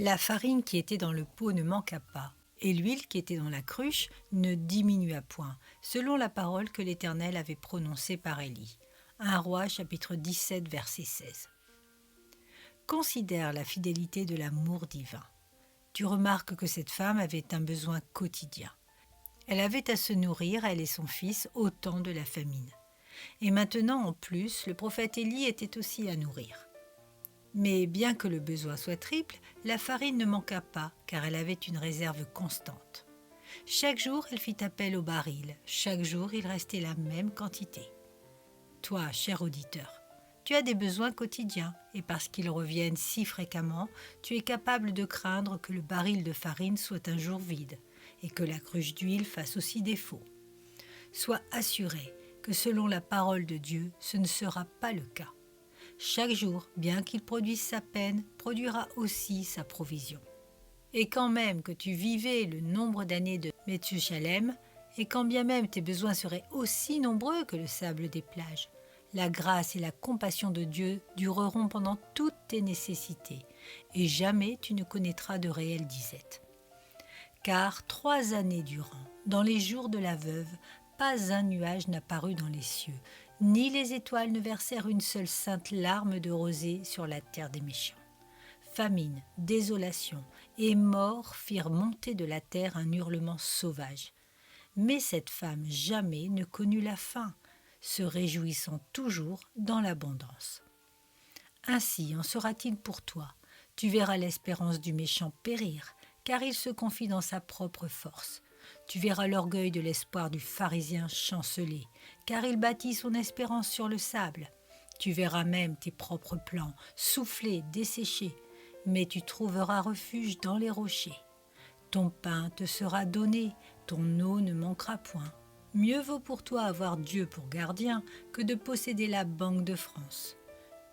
La farine qui était dans le pot ne manqua pas, et l'huile qui était dans la cruche ne diminua point, selon la parole que l'Éternel avait prononcée par Élie. 1 Roi chapitre 17 verset 16. Considère la fidélité de l'amour divin. Tu remarques que cette femme avait un besoin quotidien. Elle avait à se nourrir, elle et son fils, au temps de la famine. Et maintenant, en plus, le prophète Élie était aussi à nourrir. Mais bien que le besoin soit triple, la farine ne manqua pas, car elle avait une réserve constante. Chaque jour, elle fit appel au baril. Chaque jour, il restait la même quantité. Toi, cher auditeur, tu as des besoins quotidiens, et parce qu'ils reviennent si fréquemment, tu es capable de craindre que le baril de farine soit un jour vide, et que la cruche d'huile fasse aussi défaut. Sois assuré que selon la parole de Dieu, ce ne sera pas le cas. Chaque jour, bien qu'il produise sa peine, produira aussi sa provision. Et quand même que tu vivais le nombre d'années de Methushalem, et quand bien même tes besoins seraient aussi nombreux que le sable des plages, la grâce et la compassion de Dieu dureront pendant toutes tes nécessités, et jamais tu ne connaîtras de réelle disette. Car 3 années durant, dans les jours de la veuve, pas un nuage n'apparut dans les cieux, ni les étoiles ne versèrent une seule sainte larme de rosée sur la terre des méchants. Famine, désolation et mort firent monter de la terre un hurlement sauvage. Mais cette femme jamais ne connut la faim, se réjouissant toujours dans l'abondance. Ainsi en sera-t-il pour toi. Tu verras l'espérance du méchant périr, car il se confie dans sa propre force. Tu verras l'orgueil de l'espoir du pharisien chanceler, car il bâtit son espérance sur le sable. Tu verras même tes propres plans souffler, desséchés, mais tu trouveras refuge dans les rochers. Ton pain te sera donné, ton eau ne manquera point. Mieux vaut pour toi avoir Dieu pour gardien que de posséder la Banque de France.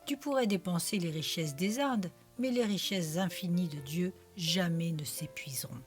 Tu pourrais dépenser les richesses des Indes, mais les richesses infinies de Dieu jamais ne s'épuiseront.